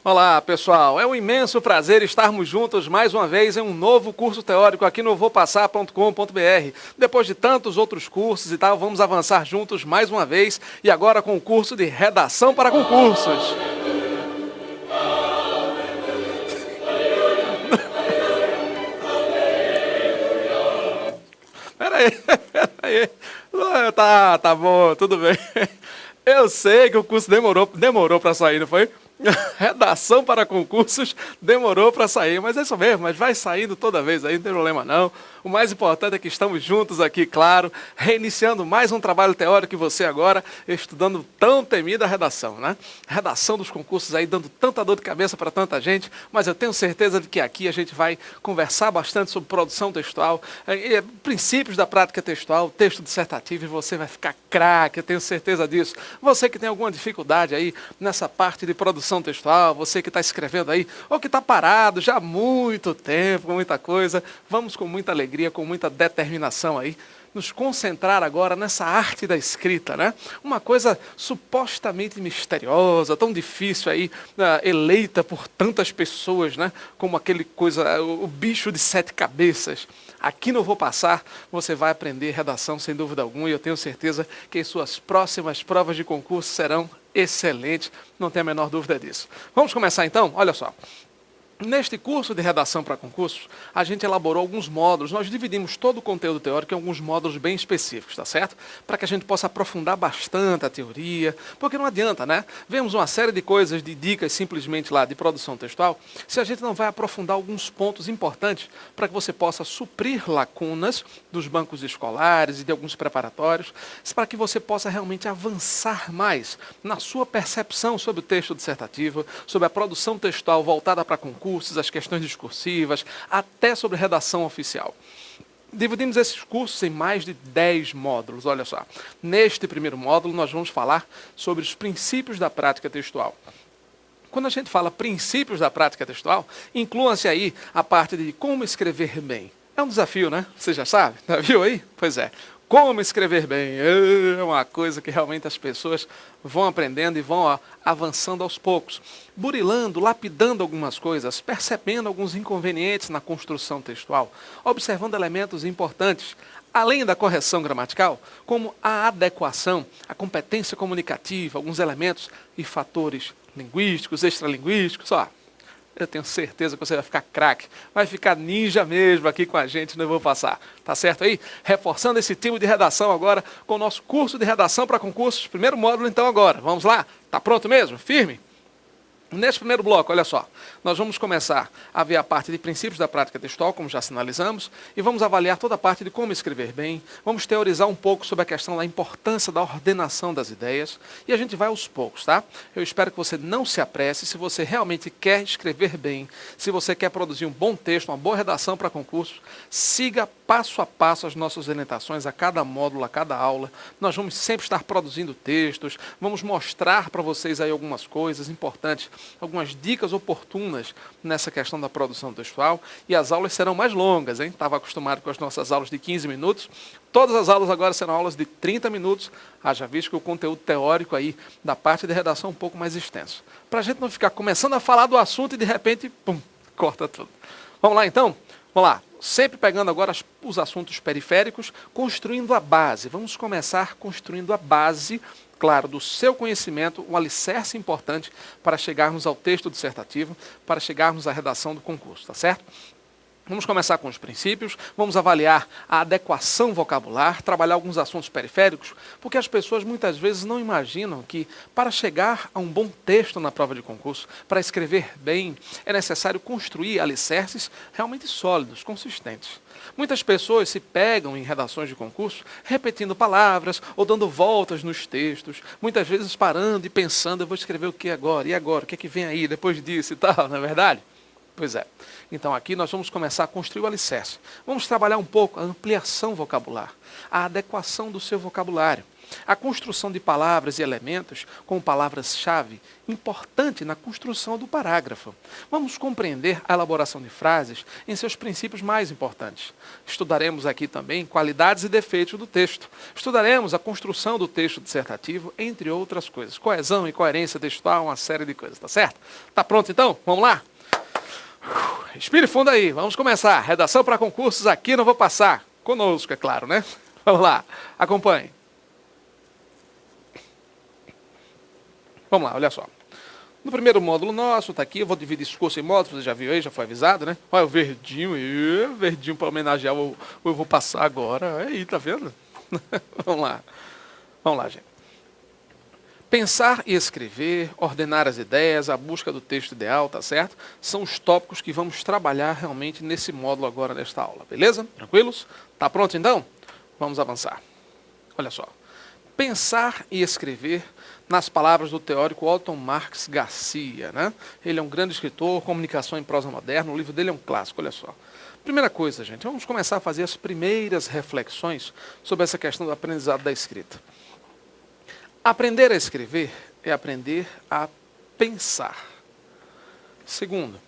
Olá, pessoal. É um imenso prazer estarmos juntos mais uma vez em um novo curso teórico aqui no vopassar.com.br. Depois de tantos outros cursos e tal, vamos avançar juntos mais uma vez e agora com o curso de Redação para Concursos. Peraí. Tá bom, tudo bem. Eu sei que o curso demorou para sair, não foi? Redação para concursos demorou para sair, mas é isso mesmo, mas vai saindo toda vez aí, não tem problema não. O mais importante é que estamos juntos aqui, claro, reiniciando mais um trabalho teórico que você agora, estudando tão temida redação, né? Redação dos concursos aí, dando tanta dor de cabeça para tanta gente, mas eu tenho certeza de que aqui a gente vai conversar bastante sobre produção textual, princípios da prática textual, texto dissertativo, e você vai ficar craque, eu tenho certeza disso. Você que tem alguma dificuldade aí nessa parte de produção textual, você que está escrevendo aí, ou que está parado já há muito tempo, com muita coisa, vamos com muita alegria, com muita determinação aí, nos concentrar agora nessa arte da escrita, né? Uma coisa supostamente misteriosa, tão difícil aí, eleita por tantas pessoas, né? Como aquele coisa, o bicho de 7 cabeças. Aqui no Vou Passar, você vai aprender redação sem dúvida alguma, e eu tenho certeza que as suas próximas provas de concurso serão excelentes, não tem a menor dúvida disso. Vamos começar então? Olha só. Neste curso de redação para concursos, a gente elaborou alguns módulos, nós dividimos todo o conteúdo teórico em alguns módulos bem específicos, tá certo? Para que a gente possa aprofundar bastante a teoria, porque não adianta, né? Vemos uma série de coisas, de dicas simplesmente lá de produção textual, se a gente não vai aprofundar alguns pontos importantes para que você possa suprir lacunas dos bancos escolares e de alguns preparatórios, para que você possa realmente avançar mais na sua percepção sobre o texto dissertativo, sobre a produção textual voltada para concursos, as questões discursivas, até sobre redação oficial. Dividimos esses cursos em mais de 10 módulos, olha só. Neste primeiro módulo, nós vamos falar sobre os princípios da prática textual. Quando a gente fala princípios da prática textual, incluam-se aí a parte de como escrever bem. É um desafio, né? Você já sabe? Já viu aí? Pois é. Como escrever bem é uma coisa que realmente as pessoas vão aprendendo e vão avançando aos poucos, burilando, lapidando algumas coisas, percebendo alguns inconvenientes na construção textual, observando elementos importantes, além da correção gramatical, como a adequação, a competência comunicativa, alguns elementos e fatores linguísticos, extralinguísticos, eu tenho certeza que você vai ficar craque, vai ficar ninja mesmo aqui com a gente, não vou passar. Tá certo aí? Reforçando esse tipo de redação agora com o nosso curso de redação para concursos, primeiro módulo então agora. Vamos lá? Tá pronto mesmo? Firme? Nesse primeiro bloco, olha só, nós vamos começar a ver a parte de princípios da prática textual, como já sinalizamos, e vamos avaliar toda a parte de como escrever bem, vamos teorizar um pouco sobre a questão da importância da ordenação das ideias, e a gente vai aos poucos, tá? Eu espero que você não se apresse, se você realmente quer escrever bem, se você quer produzir um bom texto, uma boa redação para concurso, siga passo a passo as nossas orientações a cada módulo, a cada aula. Nós vamos sempre estar produzindo textos, vamos mostrar para vocês aí algumas coisas importantes, algumas dicas oportunas nessa questão da produção textual, e as aulas serão mais longas, hein? Estava acostumado com as nossas aulas de 15 minutos, todas as aulas agora serão aulas de 30 minutos, haja visto que o conteúdo teórico aí da parte de redação é um pouco mais extenso. Para a gente não ficar começando a falar do assunto e de repente, pum, corta tudo. Vamos lá então? Vamos lá. Sempre pegando agora os assuntos periféricos, construindo a base. Vamos começar construindo a base, claro, do seu conhecimento, um alicerce importante para chegarmos ao texto dissertativo, para chegarmos à redação do concurso, tá certo? Vamos começar com os princípios, vamos avaliar a adequação vocabular, trabalhar alguns assuntos periféricos, porque as pessoas muitas vezes não imaginam que para chegar a um bom texto na prova de concurso, para escrever bem, é necessário construir alicerces realmente sólidos, consistentes. Muitas pessoas se pegam em redações de concurso repetindo palavras ou dando voltas nos textos, muitas vezes parando e pensando, eu vou escrever o que agora? E agora? O que é que vem aí depois disso e tal, não é verdade? Pois é. Então aqui nós vamos começar a construir o alicerce. Vamos trabalhar um pouco a ampliação vocabular, a adequação do seu vocabulário. A construção de palavras e elementos como palavras-chave, importante na construção do parágrafo. Vamos compreender a elaboração de frases em seus princípios mais importantes. Estudaremos aqui também qualidades e defeitos do texto. Estudaremos a construção do texto dissertativo, entre outras coisas. Coesão e coerência textual, uma série de coisas, tá certo? Tá pronto então? Vamos lá? Respire fundo aí, vamos começar. Redação para concursos aqui, não vou passar. Conosco, é claro, né? Vamos lá, acompanhe. Vamos lá, olha só. No primeiro módulo nosso, está aqui, eu vou dividir esse curso em módulos, você já viu aí, já foi avisado, né? Olha o verdinho aí, verdinho para homenagear, eu vou passar agora. Aí, tá vendo? Vamos lá, gente. Pensar e escrever, ordenar as ideias, a busca do texto ideal, tá certo? São os tópicos que vamos trabalhar realmente nesse módulo agora, nesta aula, beleza? Tranquilos? Tá pronto então? Vamos avançar. Olha só. Pensar e escrever, nas palavras do teórico Otton Marx Garcia, né? Ele é um grande escritor, comunicação em prosa moderna, o livro dele é um clássico, olha só. Primeira coisa, gente, vamos começar a fazer as primeiras reflexões sobre essa questão do aprendizado da escrita. Aprender a escrever é aprender a pensar. Segundo,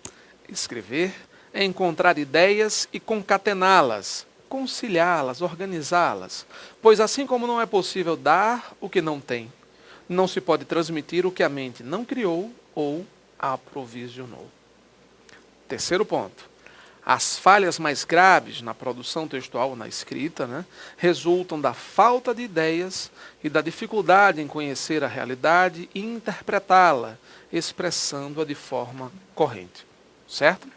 escrever é encontrar ideias e concatená-las, conciliá-las, organizá-las. Pois assim como não é possível dar o que não tem, não se pode transmitir o que a mente não criou ou aprovisionou. Terceiro ponto. As falhas mais graves na produção textual, na escrita, né, resultam da falta de ideias e da dificuldade em conhecer a realidade e interpretá-la, expressando-a de forma corrente. Certo?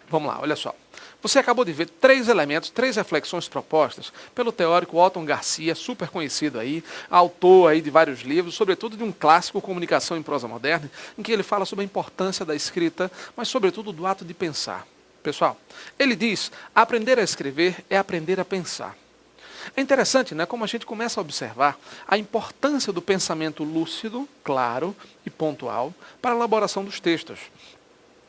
Vamos lá, olha só. Você acabou de ver 3 elementos, 3 reflexões propostas pelo teórico Otton Garcia, super conhecido aí, autor aí de vários livros, sobretudo de um clássico, Comunicação em Prosa Moderna, em que ele fala sobre a importância da escrita, mas sobretudo do ato de pensar. Pessoal, ele diz, aprender a escrever é aprender a pensar. É interessante, né, como a gente começa a observar a importância do pensamento lúcido, claro e pontual para a elaboração dos textos.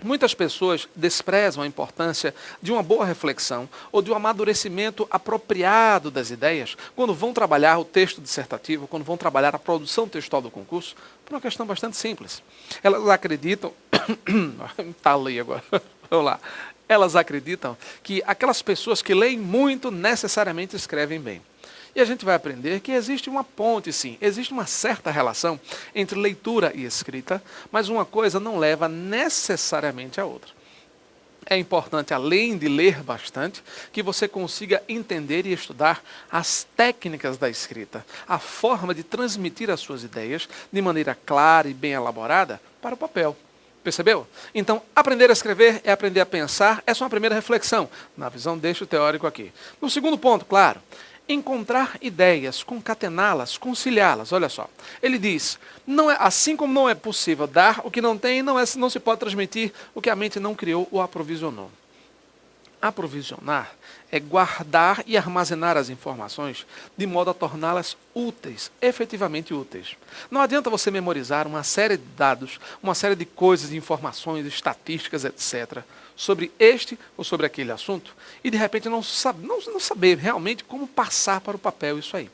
Muitas pessoas desprezam a importância de uma boa reflexão ou de um amadurecimento apropriado das ideias quando vão trabalhar o texto dissertativo, quando vão trabalhar a produção textual do concurso, por uma questão bastante simples. Elas acreditam... Está ali agora. Vamos lá. Elas acreditam que aquelas pessoas que leem muito necessariamente escrevem bem. E a gente vai aprender que existe uma ponte, sim, existe uma certa relação entre leitura e escrita, mas uma coisa não leva necessariamente à outra. É importante, além de ler bastante, que você consiga entender e estudar as técnicas da escrita, a forma de transmitir as suas ideias de maneira clara e bem elaborada para o papel. Percebeu? Então, aprender a escrever é aprender a pensar. Essa é uma primeira reflexão, na visão deste teórico aqui. No segundo ponto, claro, encontrar ideias, concatená-las, conciliá-las. Olha só, ele diz, não é, assim como não é possível dar o que não tem, não se pode transmitir o que a mente não criou ou aprovisionou. Aprovisionar é guardar e armazenar as informações de modo a torná-las úteis, efetivamente úteis. Não adianta você memorizar uma série de dados, uma série de coisas, de informações, estatísticas, etc., sobre este ou sobre aquele assunto, e de repente não saber realmente como passar para o papel isso aí.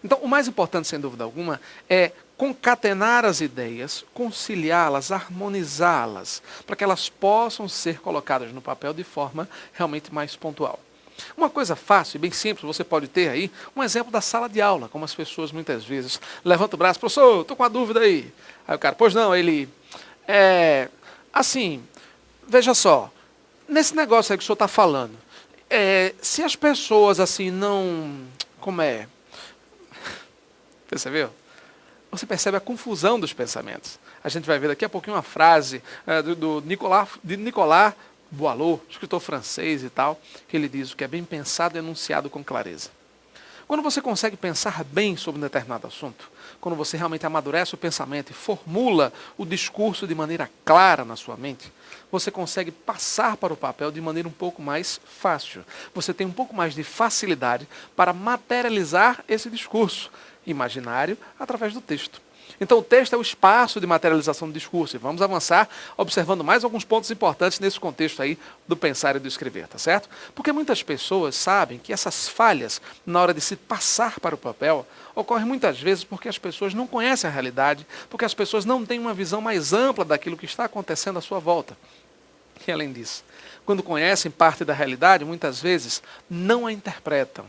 Então, o mais importante, sem dúvida alguma, é concatenar as ideias, conciliá-las, harmonizá-las, para que elas possam ser colocadas no papel de forma realmente mais pontual. Uma coisa fácil e bem simples, você pode ter aí um exemplo da sala de aula, como as pessoas muitas vezes levantam o braço, professor, estou com uma dúvida aí. Aí o cara, pois não, ele, assim, veja só, nesse negócio aí que o senhor está falando, se as pessoas assim não, percebeu? Você percebe a confusão dos pensamentos. A gente vai ver daqui a pouquinho uma frase de Nicolas Boileau, escritor francês e tal, que ele diz: o que é bem pensado é enunciado com clareza. Quando você consegue pensar bem sobre um determinado assunto, quando você realmente amadurece o pensamento e formula o discurso de maneira clara na sua mente, você consegue passar para o papel de maneira um pouco mais fácil. Você tem um pouco mais de facilidade para materializar esse discurso imaginário através do texto. Então, o texto é o espaço de materialização do discurso. E vamos avançar observando mais alguns pontos importantes nesse contexto aí do pensar e do escrever, tá certo? Porque muitas pessoas sabem que essas falhas na hora de se passar para o papel ocorrem muitas vezes porque as pessoas não conhecem a realidade, porque as pessoas não têm uma visão mais ampla daquilo que está acontecendo à sua volta. E além disso, quando conhecem parte da realidade, muitas vezes não a interpretam.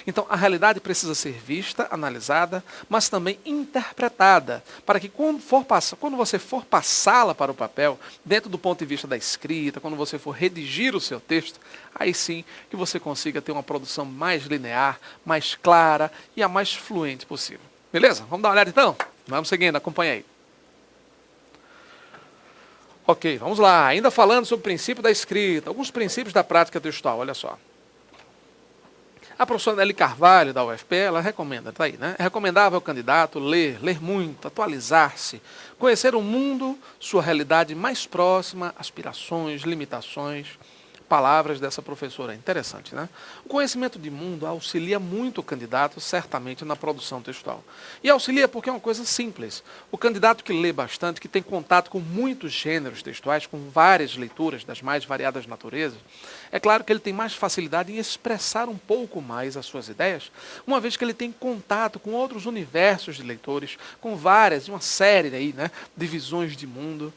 Então, a realidade precisa ser vista, analisada, mas também interpretada, para que quando você for passá-la para o papel, dentro do ponto de vista da escrita, quando você for redigir o seu texto, aí sim que você consiga ter uma produção mais linear, mais clara e a mais fluente possível. Beleza? Vamos dar uma olhada então? Vamos seguindo, acompanha aí. Ok, vamos lá. Ainda falando sobre o princípio da escrita, alguns princípios da prática textual, olha só. A professora Nelly Carvalho, da UFPE, ela recomenda, está aí, né? É recomendável ao candidato ler muito, atualizar-se, conhecer o mundo, sua realidade mais próxima, aspirações, limitações, palavras dessa professora. Interessante, né? O conhecimento de mundo auxilia muito o candidato, certamente, na produção textual. E auxilia porque é uma coisa simples. O candidato que lê bastante, que tem contato com muitos gêneros textuais, com várias leituras das mais variadas naturezas, é claro que ele tem mais facilidade em expressar um pouco mais as suas ideias, uma vez que ele tem contato com outros universos de leitores, com uma série aí, né, de visões de mundo.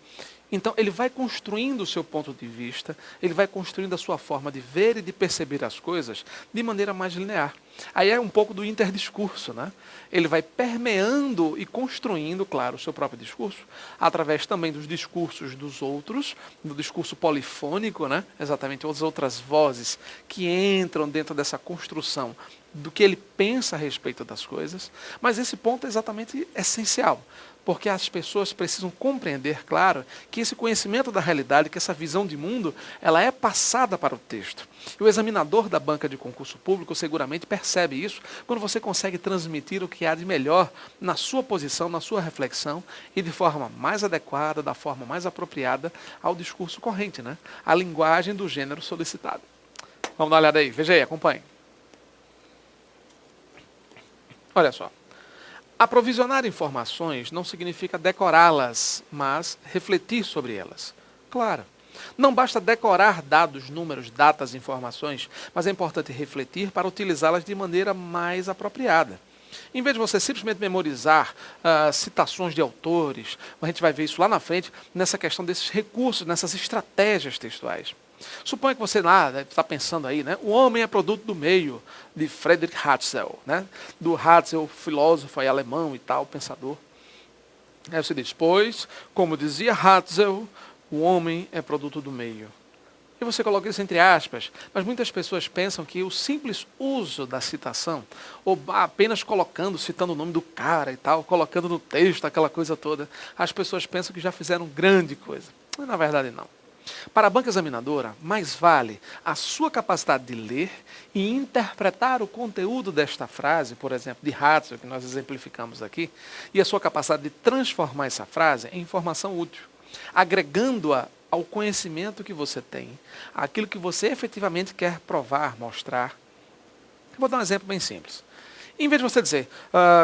Então, ele vai construindo o seu ponto de vista, ele vai construindo a sua forma de ver e de perceber as coisas de maneira mais linear. Aí é um pouco do interdiscurso, né? Ele vai permeando e construindo, claro, o seu próprio discurso, através também dos discursos dos outros, do discurso polifônico, né? Exatamente, as outras vozes que entram dentro dessa construção do que ele pensa a respeito das coisas. Mas esse ponto é exatamente essencial, porque as pessoas precisam compreender, claro, que esse conhecimento da realidade, que essa visão de mundo, ela é passada para o texto. E o examinador da banca de concurso público seguramente percebe isso quando você consegue transmitir o que há de melhor na sua posição, na sua reflexão e de forma mais adequada, da forma mais apropriada ao discurso corrente, né? A linguagem do gênero solicitado. Vamos dar uma olhada aí, veja aí, acompanhe. Olha só. Aprovisionar informações não significa decorá-las, mas refletir sobre elas. Claro, não basta decorar dados, números, datas, informações, mas é importante refletir para utilizá-las de maneira mais apropriada. Em vez de você simplesmente memorizar citações de autores, a gente vai ver isso lá na frente, nessa questão desses recursos, nessas estratégias textuais. Suponha que você está pensando aí, né? O homem é produto do meio, de Friedrich Hatzel, né? Do Hatzel, filósofo aí, alemão e tal, pensador. Aí você diz, pois, como dizia Hatzel, o homem é produto do meio. E você coloca isso entre aspas, mas muitas pessoas pensam que o simples uso da citação, ou apenas citando o nome do cara e tal, colocando no texto aquela coisa toda, as pessoas pensam que já fizeram grande coisa. Mas na verdade não. Para a banca examinadora, mais vale a sua capacidade de ler e interpretar o conteúdo desta frase, por exemplo, de Hatzel, que nós exemplificamos aqui, e a sua capacidade de transformar essa frase em informação útil, agregando-a ao conhecimento que você tem, aquilo que você efetivamente quer provar, mostrar. Eu vou dar um exemplo bem simples. Em vez de você dizer,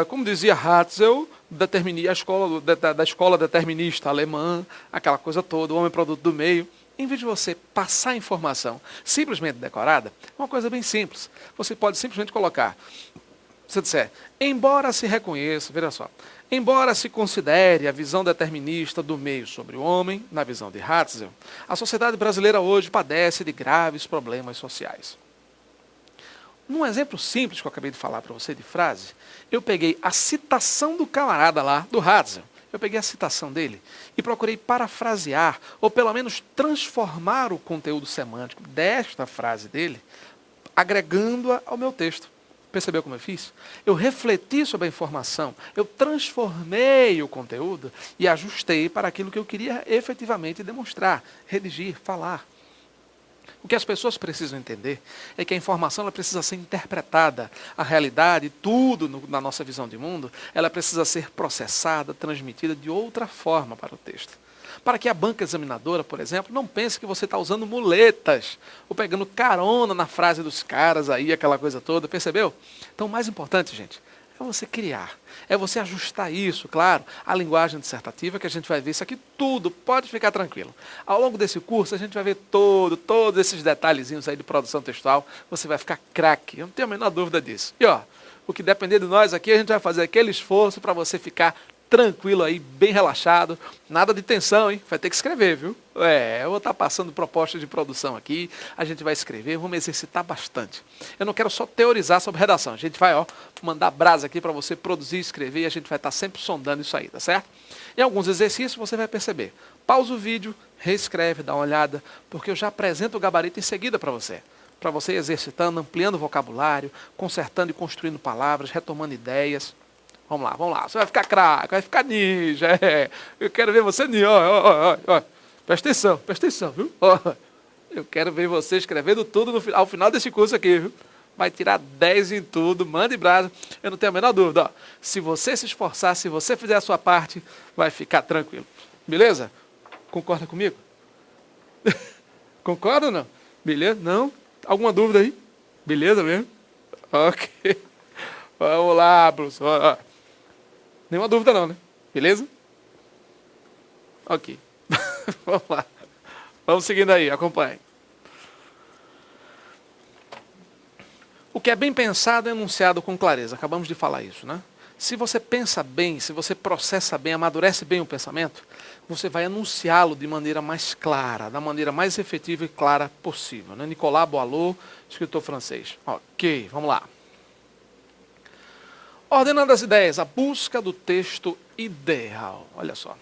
como dizia Hatzel, da escola determinista alemã, aquela coisa toda, o homem produto do meio, em vez de você passar a informação simplesmente decorada, uma coisa bem simples. Você pode simplesmente colocar, se você disser, embora se reconheça, veja só, embora se considere a visão determinista do meio sobre o homem, na visão de Hatzel, a sociedade brasileira hoje padece de graves problemas sociais. Num exemplo simples que eu acabei de falar para você de frase, eu peguei a citação do camarada lá, do Hatzel, eu peguei a citação dele e procurei parafrasear, ou pelo menos transformar o conteúdo semântico desta frase dele, agregando-a ao meu texto. Percebeu como eu fiz? Eu refleti sobre a informação, eu transformei o conteúdo e ajustei para aquilo que eu queria efetivamente demonstrar, redigir, falar. O que as pessoas precisam entender é que a informação ela precisa ser interpretada. A realidade, tudo na nossa visão de mundo, ela precisa ser processada, transmitida de outra forma para o texto. Para que a banca examinadora, por exemplo, não pense que você está usando muletas, ou pegando carona na frase dos caras aí, aquela coisa toda, percebeu? Então, o mais importante, gente, É você criar. É você ajustar isso, claro, a linguagem dissertativa, que a gente vai ver isso aqui tudo, pode ficar tranquilo. Ao longo desse curso, a gente vai ver todos esses detalhezinhos aí de produção textual, você vai ficar craque, eu não tenho a menor dúvida disso. E ó, o que depender de nós aqui, a gente vai fazer aquele esforço para você ficar tranquilo aí, bem relaxado, nada de tensão, hein? Vai ter que escrever, viu? Eu vou estar passando propostas de produção aqui, a gente vai escrever, vamos exercitar bastante. Eu não quero só teorizar sobre redação, a gente vai, mandar brasa aqui para você produzir e escrever e a gente vai estar sempre sondando isso aí, tá certo? Em alguns exercícios você vai perceber. Pausa o vídeo, reescreve, dá uma olhada, porque eu já apresento o gabarito em seguida para você ir exercitando, ampliando o vocabulário, consertando e construindo palavras, retomando ideias. Vamos lá. Você vai ficar craque, vai ficar ninja. Eu quero ver você ninja. Ó. Presta atenção, viu? Eu quero ver você escrevendo tudo ao final desse curso aqui, viu? Vai tirar 10 em tudo, mande brasa. Eu não tenho a menor dúvida. Se você se esforçar, se você fizer a sua parte, vai ficar tranquilo. Beleza? Concorda comigo? Concorda ou não? Beleza? Não? Alguma dúvida aí? Beleza mesmo? Ok. Vamos lá, professor. Nenhuma dúvida não, né? Beleza? Ok. Vamos lá. Vamos seguindo aí, acompanhe. O que é bem pensado é enunciado com clareza. Acabamos de falar isso, né? Se você pensa bem, se você processa bem, amadurece bem o pensamento, você vai enunciá-lo de maneira mais clara, da maneira mais efetiva e clara possível, né? Nicolas Boileau, escritor francês. Ok, vamos lá. Ordenando as ideias, a busca do texto ideal. Olha só.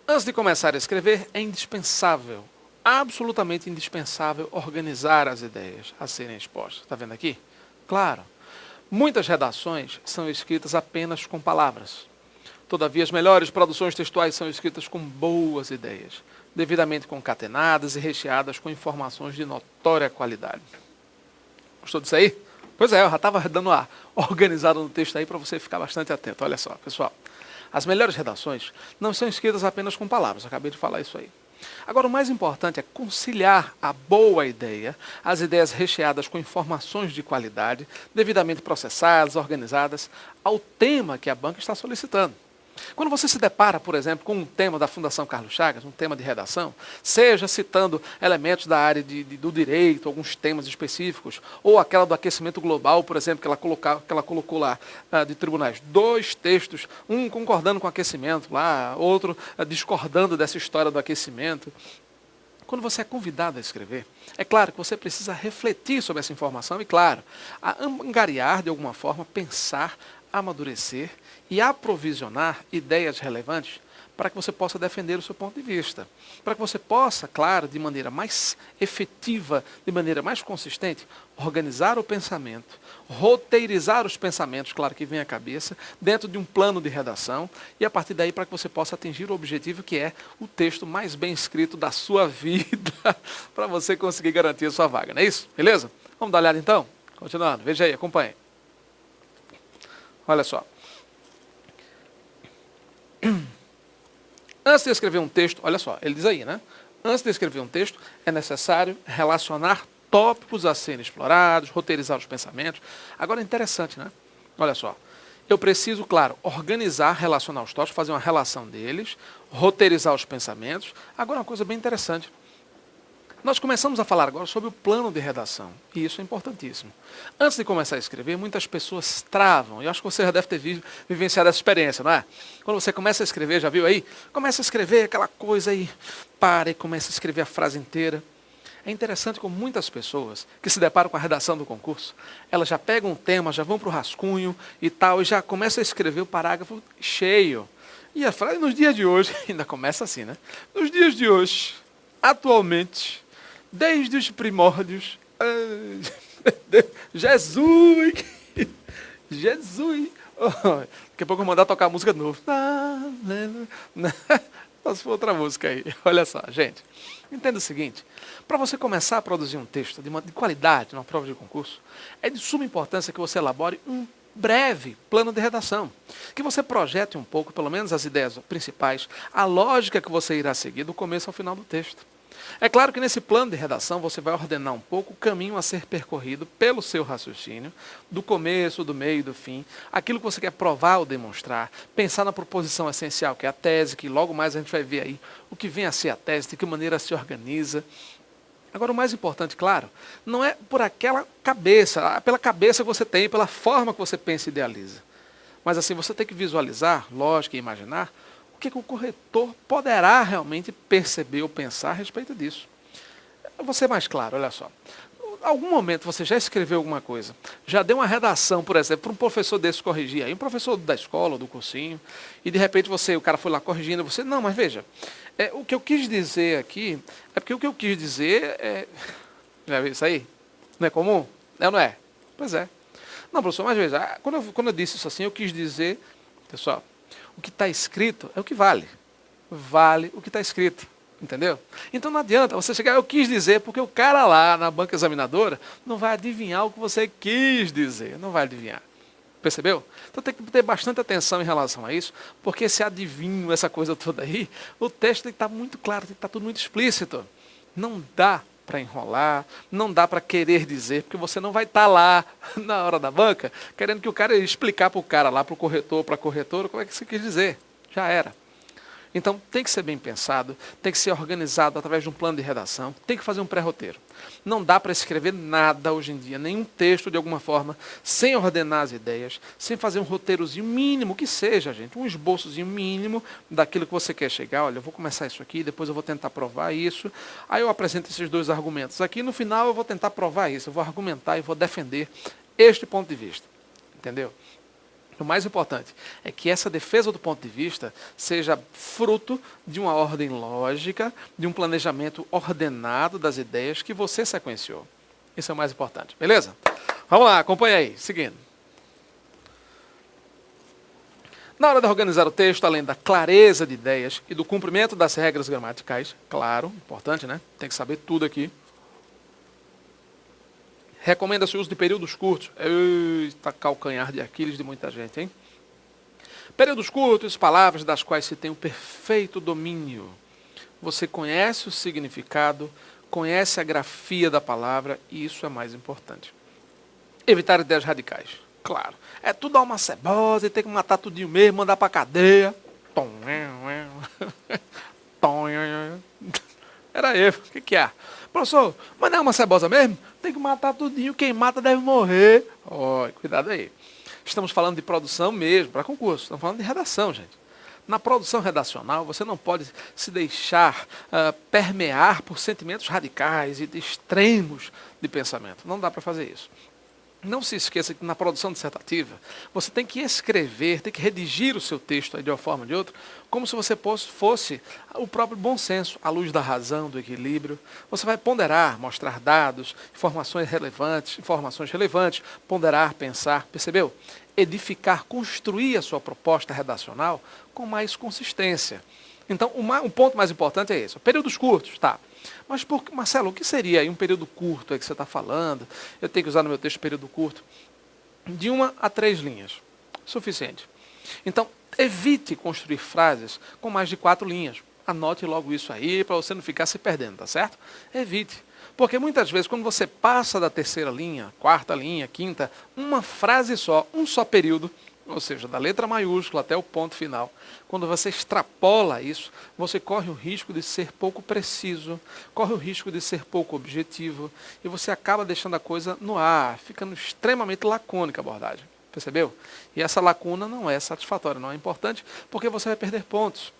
Antes de começar a escrever, é indispensável, absolutamente indispensável, organizar as ideias a serem expostas. Está vendo aqui? Claro. Muitas redações são escritas apenas com palavras. Todavia, as melhores produções textuais são escritas com boas ideias, devidamente concatenadas e recheadas com informações de notória qualidade. Gostou disso aí? Pois é, eu já estava dando uma organizada no texto aí para você ficar bastante atento. Olha só, pessoal. As melhores redações não são escritas apenas com palavras, acabei de falar isso aí. Agora, o mais importante é conciliar a boa ideia, as ideias recheadas com informações de qualidade, devidamente processadas, organizadas, ao tema que a banca está solicitando. Quando você se depara, por exemplo, com um tema da Fundação Carlos Chagas, um tema de redação, seja citando elementos da área do direito, alguns temas específicos, ou aquela do aquecimento global, por exemplo, que ela colocou lá de tribunais, 2 textos, um concordando com o aquecimento, lá, outro discordando dessa história do aquecimento. Quando você é convidado a escrever, é claro que você precisa refletir sobre essa informação e, claro, angariar de alguma forma, pensar, amadurecer e aprovisionar ideias relevantes para que você possa defender o seu ponto de vista. Para que você possa, claro, de maneira mais efetiva, de maneira mais consistente, organizar o pensamento, roteirizar os pensamentos, claro que vem à cabeça, dentro de um plano de redação, e a partir daí para que você possa atingir o objetivo que é o texto mais bem escrito da sua vida, para você conseguir garantir a sua vaga, não é isso? Beleza? Vamos dar uma olhada então? Continuando, veja aí, acompanhe. Olha só. Antes de escrever um texto, olha só, ele diz aí, né? Antes de escrever um texto, é necessário relacionar tópicos a serem explorados, roteirizar os pensamentos. Agora é interessante, né? Olha só. Eu preciso, claro, organizar, relacionar os tópicos, fazer uma relação deles, roteirizar os pensamentos. Agora uma coisa bem interessante. Nós começamos a falar agora sobre o plano de redação, e isso é importantíssimo. Antes de começar a escrever, muitas pessoas travam, e eu acho que você já deve ter vivenciado essa experiência, não é? Quando você começa a escrever, já viu aí? Começa a escrever aquela coisa aí, para e começa a escrever a frase inteira. É interessante como muitas pessoas que se deparam com a redação do concurso, elas já pegam um tema, já vão para o rascunho e tal, e já começam a escrever o parágrafo cheio. E a frase nos dias de hoje, ainda começa assim, né? Nos dias de hoje, atualmente, desde os primórdios, Jesus, daqui a pouco eu vou mandar tocar a música de novo. Só se for outra música aí. Olha só, gente, entenda o seguinte, para você começar a produzir um texto de qualidade, numa prova de concurso, é de suma importância que você elabore um breve plano de redação, que você projete um pouco, pelo menos as ideias principais, a lógica que você irá seguir do começo ao final do texto. É claro que nesse plano de redação você vai ordenar um pouco o caminho a ser percorrido pelo seu raciocínio, do começo, do meio e do fim, aquilo que você quer provar ou demonstrar, pensar na proposição essencial, que é a tese, que logo mais a gente vai ver aí o que vem a ser a tese, de que maneira se organiza. Agora, o mais importante, claro, não é por aquela cabeça, pela cabeça que você tem, pela forma que você pensa e idealiza. Mas assim, você tem que visualizar, lógico, e imaginar o que o corretor poderá realmente perceber ou pensar a respeito disso. Eu vou ser mais claro, olha só. Em algum momento você já escreveu alguma coisa, já deu uma redação, por exemplo, para um professor desse corrigir, aí um professor da escola, do cursinho, e de repente o cara foi lá corrigindo, você, não, mas veja, o que eu quis dizer aqui, é porque o que eu quis dizer é... Já viu isso aí? Não é comum? É ou não é? Pois é. Não, professor, mas veja, quando eu disse isso assim, eu quis dizer, pessoal, o que está escrito é o que vale. Vale o que está escrito. Entendeu? Então não adianta você chegar, eu quis dizer, porque o cara lá na banca examinadora não vai adivinhar o que você quis dizer. Não vai adivinhar. Percebeu? Então tem que ter bastante atenção em relação a isso, porque esse adivinho, essa coisa toda aí, o texto tem que estar muito claro, tem que estar tudo muito explícito. Não dá para enrolar, não dá para querer dizer, porque você não vai estar lá na hora da banca, querendo que o cara explicar para o cara lá, para o corretor, para a corretora, como é que você quis dizer. Já era. Então tem que ser bem pensado, tem que ser organizado através de um plano de redação, tem que fazer um pré-roteiro. Não dá para escrever nada hoje em dia, nenhum texto de alguma forma, sem ordenar as ideias, sem fazer um roteirozinho mínimo, que seja, gente, um esboçozinho mínimo daquilo que você quer chegar. Olha, eu vou começar isso aqui, depois eu vou tentar provar isso, aí eu apresento esses dois argumentos aqui, no final eu vou tentar provar isso, eu vou argumentar e vou defender este ponto de vista. Entendeu? O mais importante é que essa defesa do ponto de vista seja fruto de uma ordem lógica, de um planejamento ordenado das ideias que você sequenciou. Isso é o mais importante, beleza? Vamos lá, acompanha aí, seguindo. Na hora de organizar o texto, além da clareza de ideias e do cumprimento das regras gramaticais, claro, importante, né? Tem que saber tudo aqui. Recomenda-se o uso de períodos curtos. Eita, calcanhar de Aquiles de muita gente, hein? Períodos curtos, palavras das quais se tem um perfeito domínio. Você conhece o significado, conhece a grafia da palavra, e isso é mais importante. Evitar ideias radicais. Claro. É tudo alma cebosa e tem que matar tudinho mesmo, mandar pra cadeia. Era eu. O que é? Professor, mas não é uma cebosa mesmo? Tem que matar tudinho, quem mata deve morrer. Cuidado aí. Estamos falando de produção mesmo, para concurso. Estamos falando de redação, gente. Na produção redacional, você não pode se deixar permear por sentimentos radicais e de extremos de pensamento. Não dá para fazer isso. Não se esqueça que na produção dissertativa, você tem que escrever, tem que redigir o seu texto aí de uma forma ou de outra, como se você fosse o próprio bom senso, à luz da razão, do equilíbrio. Você vai ponderar, mostrar dados, informações relevantes, ponderar, pensar, percebeu? Edificar, construir a sua proposta redacional com mais consistência. Então, um ponto mais importante é esse. Períodos curtos, tá. Mas, Marcelo, o que seria aí um período curto aí que você está falando? Eu tenho que usar no meu texto período curto. De 1 a 3 linhas. Suficiente. Então, evite construir frases com mais de 4 linhas. Anote logo isso aí para você não ficar se perdendo, tá certo? Evite. Porque muitas vezes, quando você passa da terceira linha, quarta linha, quinta, uma frase só, um só período, ou seja, da letra maiúscula até o ponto final, quando você extrapola isso, você corre o risco de ser pouco preciso, corre o risco de ser pouco objetivo, e você acaba deixando a coisa no ar, ficando extremamente lacônica a abordagem. Percebeu? E essa lacuna não é satisfatória, não é importante, porque você vai perder pontos.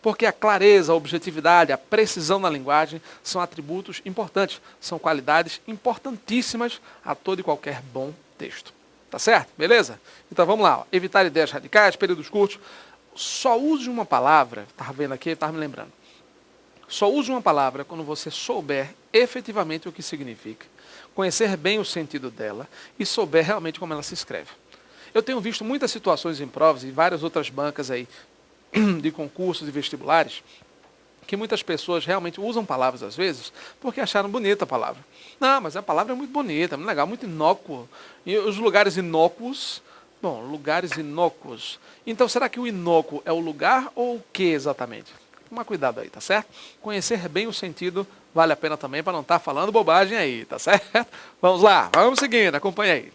Porque a clareza, a objetividade, a precisão na linguagem são atributos importantes, são qualidades importantíssimas a todo e qualquer bom texto. Tá certo? Beleza? Então vamos lá. Evitar ideias radicais, períodos curtos. Só use uma palavra, estava vendo aqui, estava me lembrando. Só use uma palavra quando você souber efetivamente o que significa, conhecer bem o sentido dela e souber realmente como ela se escreve. Eu tenho visto muitas situações em provas e várias outras bancas aí de concursos e vestibulares, que muitas pessoas realmente usam palavras às vezes porque acharam bonita a palavra. Não, mas a palavra é muito bonita, muito legal, muito inócuo. E os lugares inócuos, lugares inócuos. Então, será que o inócuo é o lugar ou o que exatamente? Tomar cuidado aí, tá certo? Conhecer bem o sentido vale a pena também para não estar falando bobagem aí, tá certo? Vamos lá, vamos seguindo, acompanha aí.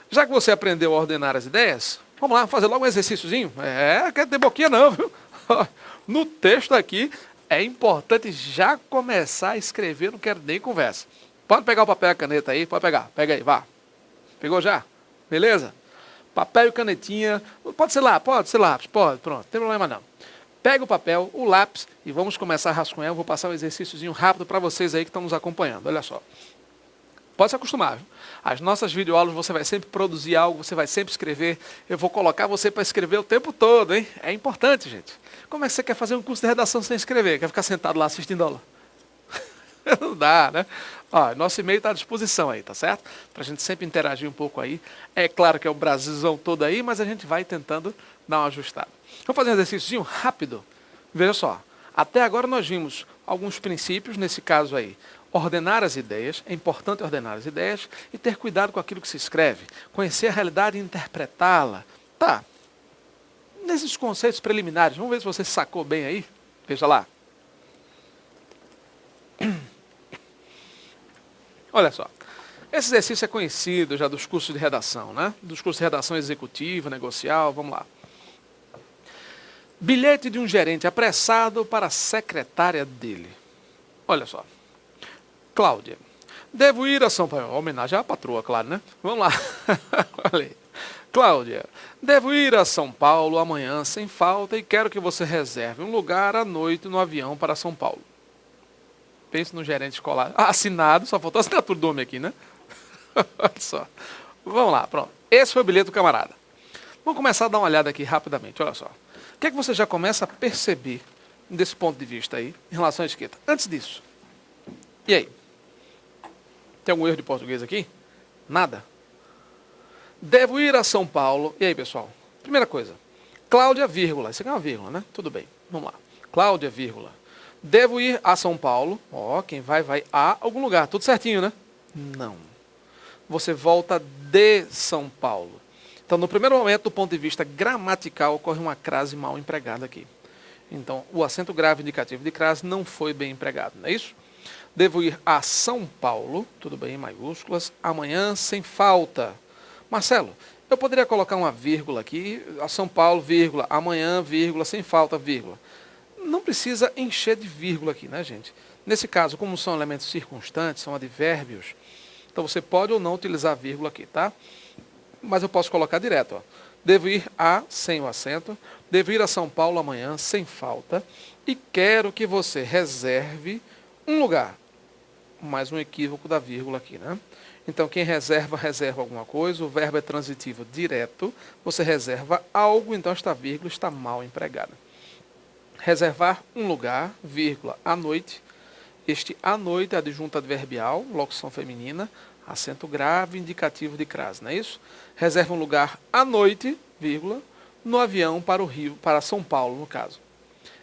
Já que você aprendeu a ordenar as ideias, vamos lá, fazer logo um exercíciozinho? Quer ter boquinha não, viu? No texto aqui, é importante já começar a escrever, não quero nem conversa. Pode pegar o papel e a caneta aí, pode pegar, pega aí, vá. Pegou já? Beleza? Papel e canetinha, pode ser lápis, pode, pronto, não tem problema não. Pega o papel, o lápis e vamos começar a rascunhar. Eu vou passar um exercíciozinho rápido para vocês aí que estão nos acompanhando, olha só. Pode se acostumar, viu? As nossas videoaulas você vai sempre produzir algo, você vai sempre escrever. Eu vou colocar você para escrever o tempo todo, hein? É importante, gente. Como é que você quer fazer um curso de redação sem escrever? Quer ficar sentado lá assistindo aula? Não dá, né? Ó, nosso e-mail está à disposição aí, tá certo? Para a gente sempre interagir um pouco aí. É claro que é o Brasilzão todo aí, mas a gente vai tentando dar uma ajustada. Vamos fazer um exercício rápido? Veja só, até agora nós vimos alguns princípios, nesse caso aí. Ordenar as ideias, é importante ordenar as ideias e ter cuidado com aquilo que se escreve. Conhecer a realidade e interpretá-la. Tá, nesses conceitos preliminares, vamos ver se você sacou bem aí. Veja lá. Olha só, esse exercício é conhecido já dos cursos de redação, né? Dos cursos de redação executiva, negocial, vamos lá. Bilhete de um gerente apressado para a secretária dele. Olha só. Cláudia, devo ir a São Paulo. Homenagem à patroa, claro, né? Vamos lá. Olha aí. Cláudia, devo ir a São Paulo amanhã sem falta e quero que você reserve um lugar à noite no avião para São Paulo. Pense no gerente escolar. Assinado, só faltou a assinatura do homem aqui, né? Olha só. Vamos lá, pronto. Esse foi o bilhete do camarada. Vamos começar a dar uma olhada aqui rapidamente, olha só. O que é que você já começa a perceber desse ponto de vista aí, em relação à escrita? Antes disso. E aí? Tem algum erro de português aqui? Nada? Devo ir a São Paulo. E aí, pessoal? Primeira coisa. Cláudia, vírgula. Isso aqui é uma vírgula, né? Tudo bem. Vamos lá. Cláudia, vírgula. Devo ir a São Paulo. Ó, quem vai a algum lugar. Tudo certinho, né? Não. Você volta de São Paulo. Então, no primeiro momento, do ponto de vista gramatical, ocorre uma crase mal empregada aqui. Então, o acento grave indicativo de crase não foi bem empregado, não é isso? Devo ir a São Paulo, tudo bem, em maiúsculas, amanhã sem falta. Marcelo, eu poderia colocar uma vírgula aqui, a São Paulo, vírgula, amanhã, vírgula, sem falta, vírgula. Não precisa encher de vírgula aqui, né, gente? Nesse caso, como são elementos circunstantes, são advérbios, então você pode ou não utilizar vírgula aqui, tá? Mas eu posso colocar direto, ó. Devo ir a, sem o acento, devo ir a São Paulo amanhã, sem falta, e quero que você reserve um lugar. Mais um equívoco da vírgula aqui, né? Então, quem reserva, reserva alguma coisa, o verbo é transitivo direto, você reserva algo, então esta vírgula está mal empregada. Reservar um lugar, vírgula, à noite. Este à noite é adjunto adverbial, locução feminina, acento grave, indicativo de crase, não é isso? Reserva um lugar à noite, vírgula, no avião para o Rio, para São Paulo, no caso.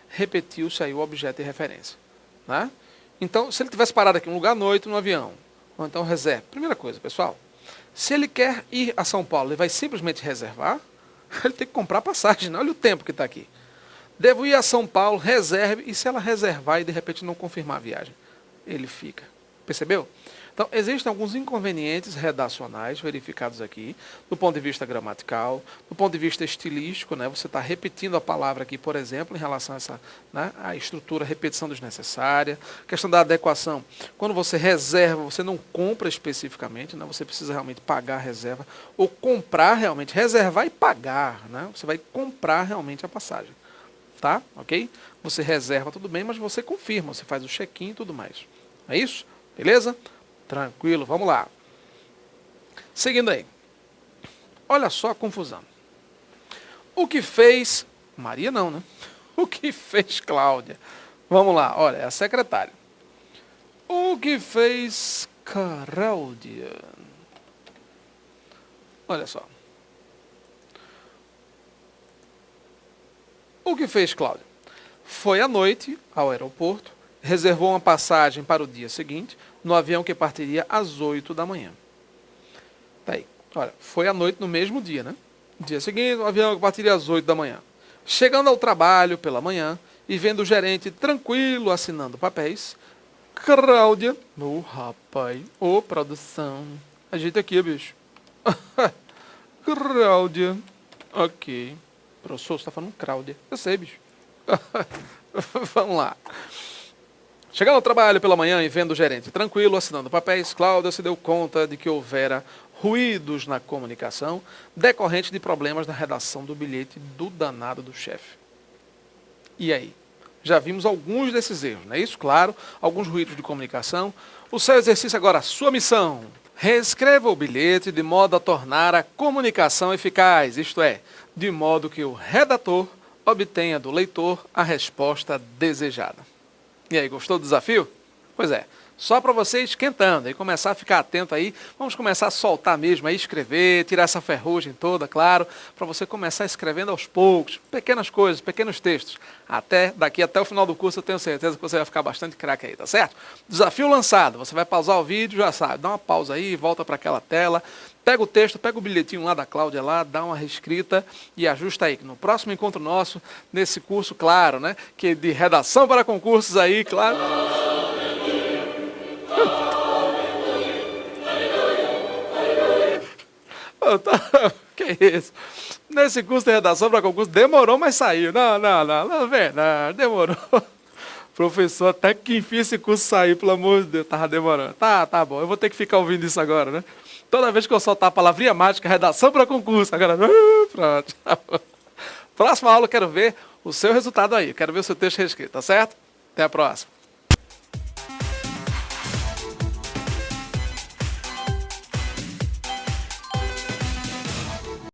Repetiu-se aí o objeto de referência, né? Então, se ele tivesse parado aqui um lugar à noite no avião, ou então reserva. Primeira coisa, pessoal, se ele quer ir a São Paulo, ele vai simplesmente reservar, ele tem que comprar passagem, né? Olha o tempo que está aqui. Devo ir a São Paulo, reserve, e se ela reservar e de repente não confirmar a viagem? Ele fica. Percebeu? Então, existem alguns inconvenientes redacionais verificados aqui, do ponto de vista gramatical, do ponto de vista estilístico, né? Você está repetindo a palavra aqui, por exemplo, em relação a essa, né, a estrutura, repetição desnecessária, questão da adequação. Quando você reserva, você não compra especificamente, né? Você precisa realmente pagar a reserva, ou comprar realmente, reservar e pagar, né? Você vai comprar realmente a passagem, tá? Ok? Você reserva, tudo bem, mas você confirma, você faz o check-in e tudo mais. É isso? Beleza? Tranquilo, vamos lá. Seguindo aí. Olha só a confusão. O que fez... Maria não, né? O que fez Cláudia? Vamos lá, olha, é a secretária. O que fez Cláudia? Olha só. O que fez Cláudia? Foi à noite ao aeroporto, reservou uma passagem para o dia seguinte, no avião que partiria às 8 da manhã. Tá aí. Olha, foi à noite no mesmo dia, né? No dia seguinte, o avião que partiria às 8 da manhã. Chegando ao trabalho pela manhã, e vendo o gerente tranquilo assinando papéis, Cláudia... Ô, rapaz, ô, produção. Ajeita aqui, bicho. Cláudia. Ok. Professor, você tá falando Cláudia. Eu sei, bicho. Vamos lá. Chegando ao trabalho pela manhã e vendo o gerente tranquilo, assinando papéis, Cláudia se deu conta de que houvera ruídos na comunicação decorrente de problemas na redação do bilhete do danado do chefe. E aí? Já vimos alguns desses erros, não é isso? Claro, alguns ruídos de comunicação. O seu exercício agora, a sua missão. Reescreva o bilhete de modo a tornar a comunicação eficaz, isto é, de modo que o redator obtenha do leitor a resposta desejada. E aí, gostou do desafio? Pois é, só para você esquentando e começar a ficar atento aí, vamos começar a soltar mesmo, a escrever, tirar essa ferrugem toda, claro, para você começar escrevendo aos poucos, pequenas coisas, pequenos textos. Daqui até o final do curso eu tenho certeza que você vai ficar bastante craque aí, tá certo? Desafio lançado, você vai pausar o vídeo, já sabe, dá uma pausa aí, volta para aquela tela, pega o texto, pega o bilhetinho lá da Cláudia lá, dá uma reescrita e ajusta aí. No próximo encontro nosso, nesse curso, claro, né, que de redação para concursos aí, claro... Que isso? Nesse curso de redação para concurso demorou, mas saiu. Não, verdade, demorou. Professor, até que enfim esse curso saiu, pelo amor de Deus, tava demorando. Tá bom, eu vou ter que ficar ouvindo isso agora, né? Toda vez que eu soltar a palavrinha mágica, redação para concurso, agora, pronto. Próxima aula eu quero ver o seu resultado aí, quero ver o seu texto reescrito, tá certo? Até a próxima.